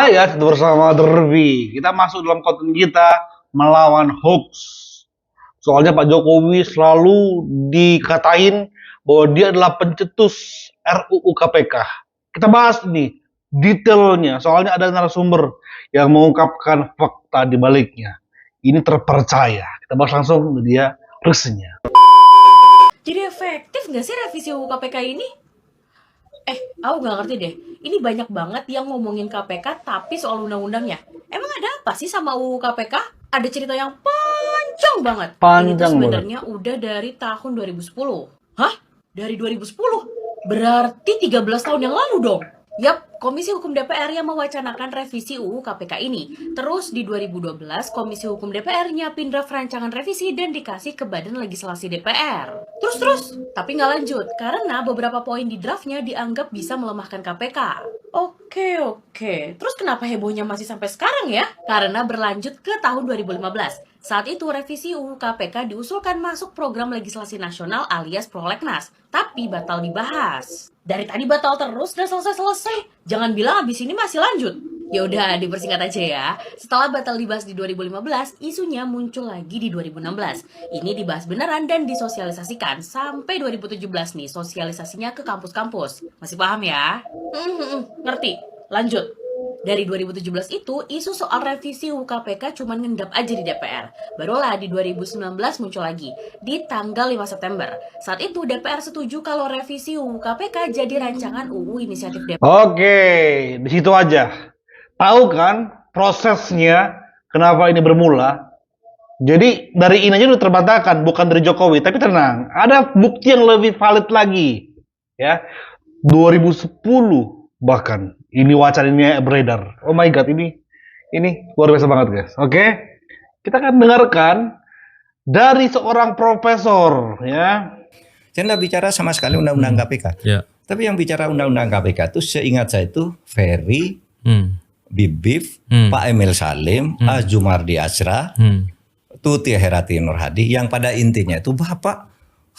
Hai ya, bersama Derby. Kita masuk dalam konten kita melawan hoax. Soalnya Pak Jokowi selalu dikatain bahwa dia adalah pencetus RUU KPK. Kita bahas nih detailnya. Soalnya ada narasumber yang mengungkapkan fakta di baliknya. Ini terpercaya. Kita bahas langsung ke dia resminya. Jadi efektif nggak sih revisi UU KPK ini? Aku nggak ngerti deh. Ini banyak banget yang ngomongin KPK tapi soal undang-undangnya. Emang ada apa sih sama UU KPK? Ada cerita yang panjang banget. Ini tuh Panjang banget. sebenarnya udah dari tahun 2010. Hah? Dari 2010? Berarti 13 tahun yang lalu dong. Yap, Komisi Hukum DPR yang mewacanakan revisi UU KPK ini. Terus di 2012, Komisi Hukum DPR nyiapin draft rancangan revisi dan dikasih ke Badan Legislasi DPR. Terus, tapi nggak lanjut karena beberapa poin di draftnya dianggap bisa melemahkan KPK. Oke. Terus kenapa hebohnya masih sampai sekarang ya? Karena berlanjut ke tahun 2015. Saat itu revisi UU KPK diusulkan masuk program legislasi nasional alias prolegnas, tapi batal dibahas. Dari tadi batal terus, dan selesai. Jangan bilang abis ini masih lanjut. Ya udah, dipersingkat aja ya. Setelah batal dibahas di 2015, isunya muncul lagi di 2016. Ini dibahas beneran dan disosialisasikan sampai 2017 nih, sosialisasinya ke kampus-kampus. Masih paham ya? Ngerti. Lanjut. Dari 2017 itu, isu soal revisi UU KPK cuma ngendap aja di DPR. Barulah di 2019 muncul lagi, di tanggal 5 September. Saat itu DPR setuju kalau revisi UU KPK jadi rancangan UU inisiatif DPR. Oke, di situ aja. Tahu kan prosesnya kenapa ini bermula? Jadi dari ini aja udah terbantahkan, bukan dari Jokowi. Tapi tenang, ada bukti yang lebih valid lagi. Ya, 2010 bahkan ini wacananya beredar. Oh my god, ini luar biasa banget guys. Oke, kita akan dengarkan dari seorang profesor ya. Saya tidak bicara sama sekali undang-undang KPK. Ya. Tapi yang bicara undang-undang KPK itu seingat saya itu Ferry, Bibif, Pak Emil Salim, Azumardi Asra, Tuti Herati Nurhadi, yang pada intinya itu Bapak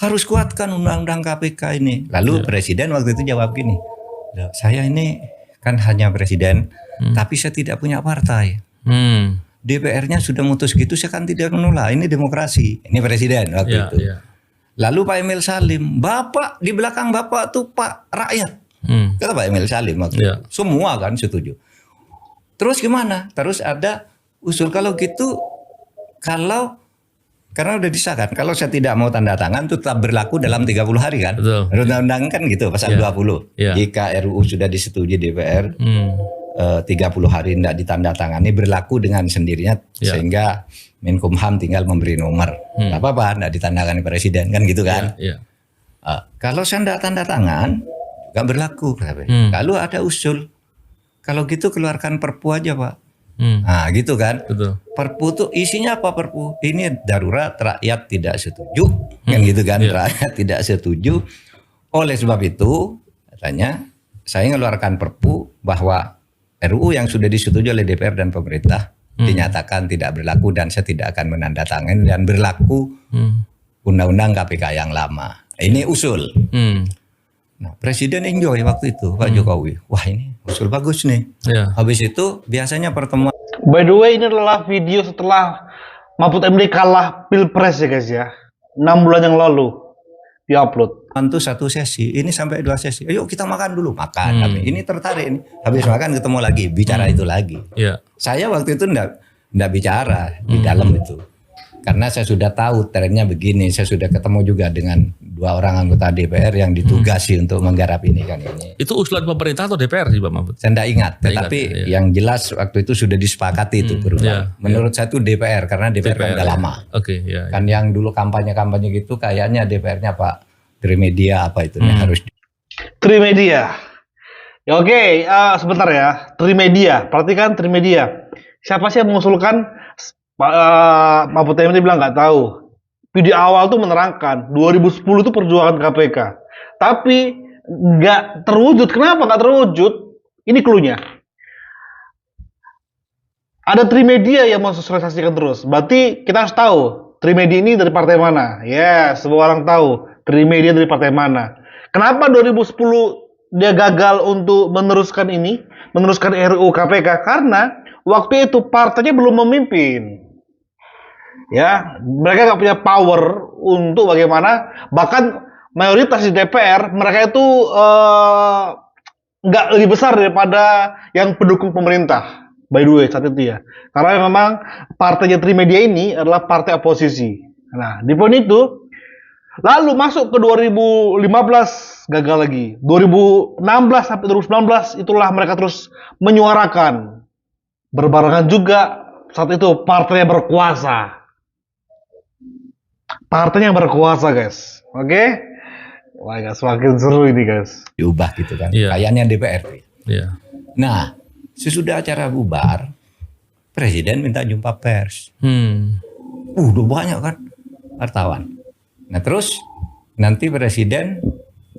harus kuatkan undang-undang KPK ini. Lalu Presiden waktu itu jawab gini, saya ini kan hanya presiden, tapi saya tidak punya partai. DPR-nya sudah mutus gitu, saya kan tidak menolak. Ini demokrasi. Ini presiden waktu itu. Lalu Pak Emil Salim, Bapak di belakang Bapak tuh Pak rakyat. Kata Pak Emil Salim waktu itu. Semua kan setuju. Terus gimana? Terus ada usul kalau gitu, karena udah disahkan, kalau saya tidak mau tanda tangan itu tetap berlaku dalam 30 hari kan. Undang-undang kan gitu pasal 20. Jika RUU sudah disetujui DPR 30 hari tidak ditandatangani berlaku dengan sendirinya sehingga Menkumham tinggal memberi nomor. Enggak apa-apa tidak ditandangani presiden kan gitu kan. Kalau saya tidak tanda tangan enggak berlaku. Lalu ada usul kalau gitu keluarkan Perpu aja Pak. Nah gitu kan. Betul. Perpu itu isinya apa Perpu? Ini darurat, rakyat tidak setuju. Kan gitu kan, rakyat tidak setuju. Oleh sebab itu katanya saya mengeluarkan Perpu bahwa RUU yang sudah disetujui oleh DPR dan pemerintah dinyatakan tidak berlaku dan saya tidak akan menandatangani dan berlaku undang-undang KPK yang lama. Ini usul. Nah, Presiden enjoy waktu itu Pak Jokowi. Wah ini usul bagus nih. Habis itu biasanya pertemuan. By the way, ini adalah video setelah Mahfud MD kalah pilpres ya guys ya. 6 bulan yang lalu diupload. Itu satu sesi, ini sampai 2 sesi. Ayo kita makan dulu, makan. Ini tertarik ini. Habis makan ketemu lagi, bicara itu lagi. Saya waktu itu enggak bicara di dalam itu. Karena saya sudah tahu trennya begini, saya sudah ketemu juga dengan 2 orang anggota DPR yang ditugasi untuk menggarap ini kan ini. Itu usulan pemerintah atau DPR sih Pak Mahfud? Saya tidak ingat, tetapi yang jelas waktu itu sudah disepakati itu berulang. Menurut saya itu DPR karena DPR kan udah lama. Kan yang dulu kampanye gitu kayaknya DPR-nya Pak Trimedia apa itu harus. Trimedia. Ya oke, sebentar ya. Trimedia, perhatikan Trimedia. Siapa sih yang mengusulkan? Mahfud MD bilang nggak tahu. Video awal tuh menerangkan 2010 itu perjuangan KPK, tapi nggak terwujud. Kenapa nggak terwujud? Ini cluenya. Ada Trimedia yang mensosialisasikan terus. Berarti kita harus tahu Trimedia ini dari partai mana. Semua orang tahu Trimedia dari partai mana. Kenapa 2010 dia gagal untuk meneruskan RUU KPK karena waktu itu partainya belum memimpin. Ya, mereka nggak punya power untuk bagaimana, bahkan mayoritas di DPR mereka itu nggak lebih besar daripada yang pendukung pemerintah. By the way, saat itu ya. Karena memang partainya Trimedia ini adalah partai oposisi. Nah, di poin itu, lalu masuk ke 2015 gagal lagi. 2016 sampai 2019 itulah mereka terus menyuarakan. Berbarengan juga saat itu partainya berkuasa. Partainya berkuasa, guys. Oke? Wah, guys, semakin seru ini, guys. Diubah gitu kan. Iya. Kayaknya DPR. Iya. Nah, sesudah acara bubar, Presiden minta jumpa pers. Udah banyak kan wartawan. Nah terus nanti Presiden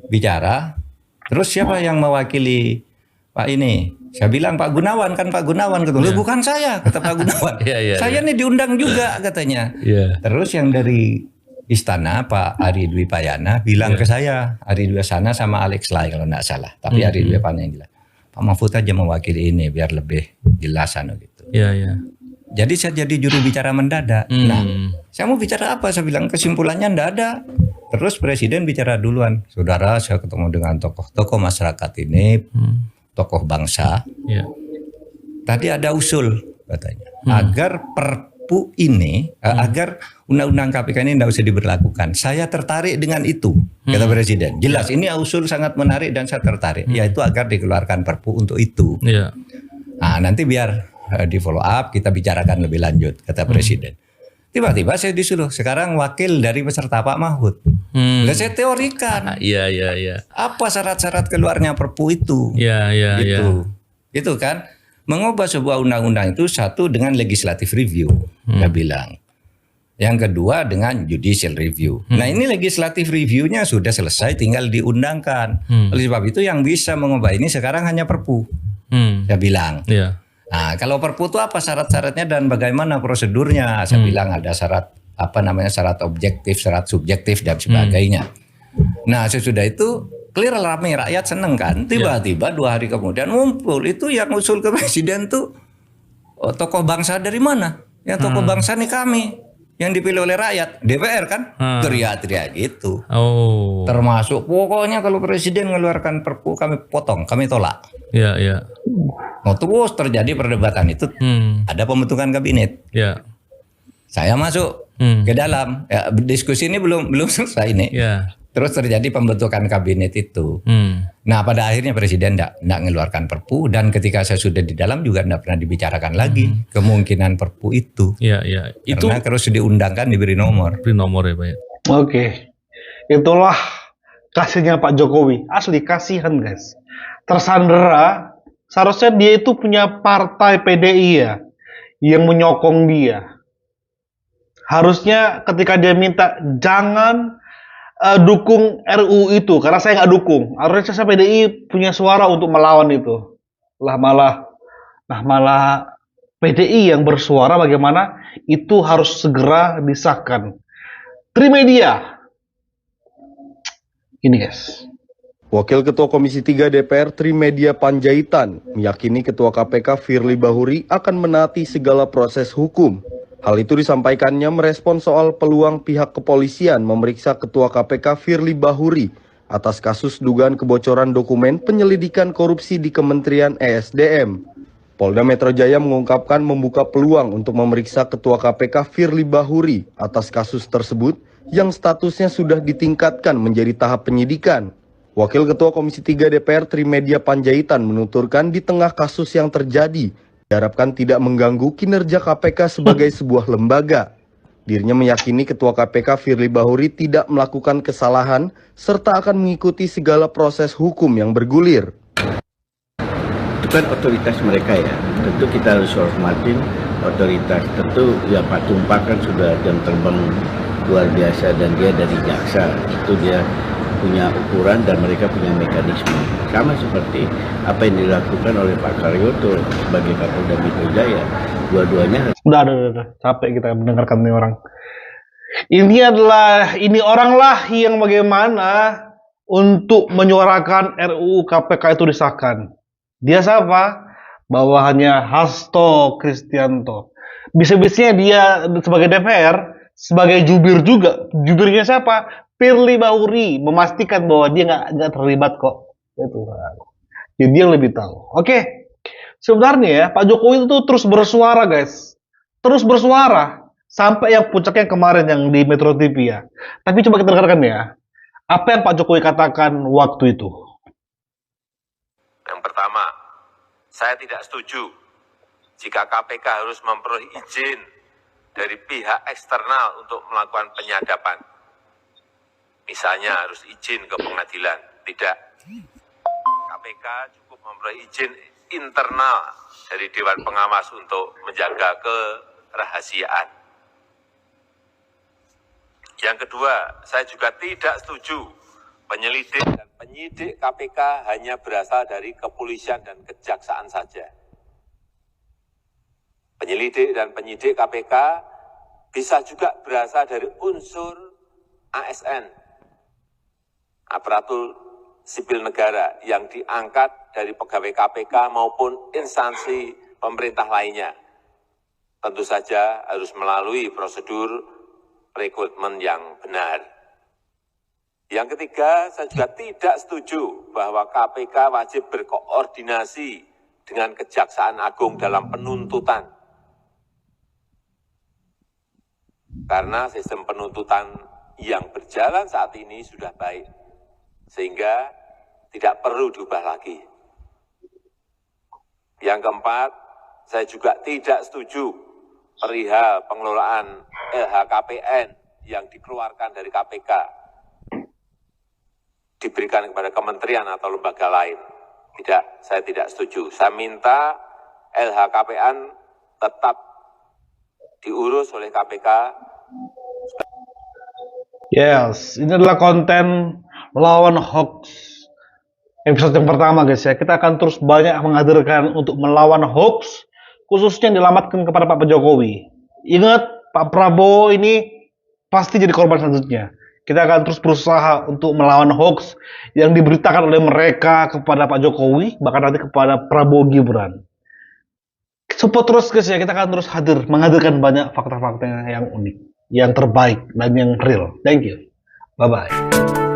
bicara, terus siapa yang mewakili Pak ini? Saya bilang Pak Gunawan, kan Pak Gunawan ketemu. Bukan saya, kata Pak Gunawan. Saya nih diundang juga katanya. Terus yang dari istana Pak Ari Dwi Payana bilang ke saya, Ari Dwi Payana sama Alex Lai kalau nggak salah. Tapi Ari Dwi Payana yang bilang, Pak Mahfud aja mewakili ini biar lebih jelas gitu. Jadi saya jadi juru bicara mendadak. Nah, saya mau bicara apa? Saya bilang kesimpulannya ndak ada. Terus Presiden bicara duluan. Saudara, saya ketemu dengan tokoh-tokoh masyarakat ini, tokoh bangsa. Tadi ada usul katanya, agar Perpu ini, agar Undang-Undang KPK ini tidak usah diberlakukan. Saya tertarik dengan itu, kata Presiden. Jelas, ini usul sangat menarik dan saya tertarik. Yaitu agar dikeluarkan Perpu untuk itu. Nah, nanti biar di follow up kita bicarakan lebih lanjut, kata Presiden. Tiba-tiba saya disuruh sekarang wakil dari peserta Pak Mahfud. Lalu saya teorikan. Apa syarat-syarat keluarnya Perpu itu? Gitu kan? Mengubah sebuah undang-undang itu satu dengan legislative review, dia bilang. Yang kedua dengan judicial review. Nah ini legislative reviewnya sudah selesai, tinggal diundangkan. Oleh sebab itu yang bisa mengubah ini sekarang hanya Perpu, dia bilang. Nah, kalau Perpu itu apa syarat-syaratnya dan bagaimana prosedurnya? Saya bilang ada syarat syarat objektif, syarat subjektif dan sebagainya. Nah, sesudah itu clear rame, rakyat seneng kan? Tiba-tiba 2 hari kemudian muncul itu yang usul ke Presiden tuh tokoh bangsa dari mana? Yang tokoh bangsa nih kami yang dipilih oleh rakyat, DPR kan? Teriak-teriak gitu. Termasuk pokoknya kalau Presiden mengeluarkan Perpu kami potong, kami tolak. Nah, terus terjadi perdebatan itu, ada pembentukan kabinet. Saya masuk ke dalam, diskusi ini belum selesai nih. Terus terjadi pembentukan kabinet itu. Nah, pada akhirnya Presiden tidak mengeluarkan Perpu dan ketika saya sudah di dalam juga tidak pernah dibicarakan lagi kemungkinan Perpu itu. Itu karena terus diundangkan diberi nomor. beri nomor ya Pak. Oke. Itulah kasihnya Pak Jokowi. Asli kasihan, guys. Tersandera. Seharusnya dia itu punya partai PDI ya, yang menyokong dia. Harusnya ketika dia minta jangan dukung RUU itu, karena saya nggak dukung. Harusnya saya PDI punya suara untuk melawan itu. Malah PDI yang bersuara bagaimana itu harus segera disahkan. Trimedia. Ini guys. Wakil Ketua Komisi 3 DPR Trimedia Panjaitan meyakini Ketua KPK Firly Bahuri akan menaati segala proses hukum. Hal itu disampaikannya merespon soal peluang pihak kepolisian memeriksa Ketua KPK Firly Bahuri atas kasus dugaan kebocoran dokumen penyelidikan korupsi di Kementerian ESDM. Polda Metro Jaya mengungkapkan membuka peluang untuk memeriksa Ketua KPK Firly Bahuri atas kasus tersebut yang statusnya sudah ditingkatkan menjadi tahap penyidikan. Wakil Ketua Komisi 3 DPR Trimedia Panjaitan menuturkan di tengah kasus yang terjadi, diharapkan tidak mengganggu kinerja KPK sebagai sebuah lembaga. Dirinya meyakini Ketua KPK Firly Bahuri tidak melakukan kesalahan serta akan mengikuti segala proses hukum yang bergulir. Itu kan otoritas mereka ya, tentu kita harus hormatin otoritas. Tentu ya Pak Tumpak kan sudah jam terbang luar biasa dan dia dari jaksa, itu dia punya ukuran dan mereka punya mekanisme. Sama seperti apa yang dilakukan oleh Pak Karyoto sebagai Kapolda Metro Jaya. Dua-duanya. Udah. Capek kita mendengarkan ini orang. Ini orang lah yang bagaimana untuk menyuarakan RUU KPK itu disahkan. Dia siapa? Bawahannya Hasto Kristianto. Bisa-bisanya dia sebagai DPR, sebagai jubir juga. Jubirnya siapa? Firly Bahuri, memastikan bahwa dia nggak terlibat kok. Itu. Jadi dia lebih tahu. Oke. Sebenarnya ya, Pak Jokowi itu terus bersuara, guys. Terus bersuara. Sampai yang puncaknya kemarin yang di Metro TV ya. Tapi coba kita dengarkan ya. Apa yang Pak Jokowi katakan waktu itu? Yang pertama, saya tidak setuju jika KPK harus memperoleh izin dari pihak eksternal untuk melakukan penyadapan. Misalnya harus izin ke pengadilan. Tidak. KPK cukup memperoleh izin internal dari Dewan Pengawas untuk menjaga kerahasiaan. Yang kedua, saya juga tidak setuju penyelidik dan penyidik KPK hanya berasal dari kepolisian dan kejaksaan saja. Penyelidik dan penyidik KPK bisa juga berasal dari unsur ASN, aparatur sipil negara yang diangkat dari pegawai KPK maupun instansi pemerintah lainnya. Tentu saja harus melalui prosedur rekrutmen yang benar. Yang ketiga, saya juga tidak setuju bahwa KPK wajib berkoordinasi dengan Kejaksaan Agung dalam penuntutan. Karena sistem penuntutan yang berjalan saat ini sudah baik, sehingga tidak perlu diubah lagi. Yang keempat, saya juga tidak setuju perihal pengelolaan LHKPN yang dikeluarkan dari KPK diberikan kepada kementerian atau lembaga lain. Tidak, saya tidak setuju. Saya minta LHKPN tetap diurus oleh KPK. Yes, ini adalah konten melawan hoax. Episode yang pertama guys ya, kita akan terus banyak menghadirkan untuk melawan hoax, khususnya yang dilamatkan kepada Pak Jokowi. Ingat, Pak Prabowo ini pasti jadi korban selanjutnya. Kita akan terus berusaha untuk melawan hoax yang diberitakan oleh mereka kepada Pak Jokowi, bahkan nanti kepada Prabowo Gibran. Support terus guys ya, kita akan terus menghadirkan banyak fakta-fakta yang unik, yang terbaik, dan yang real. Thank you. Bye-bye.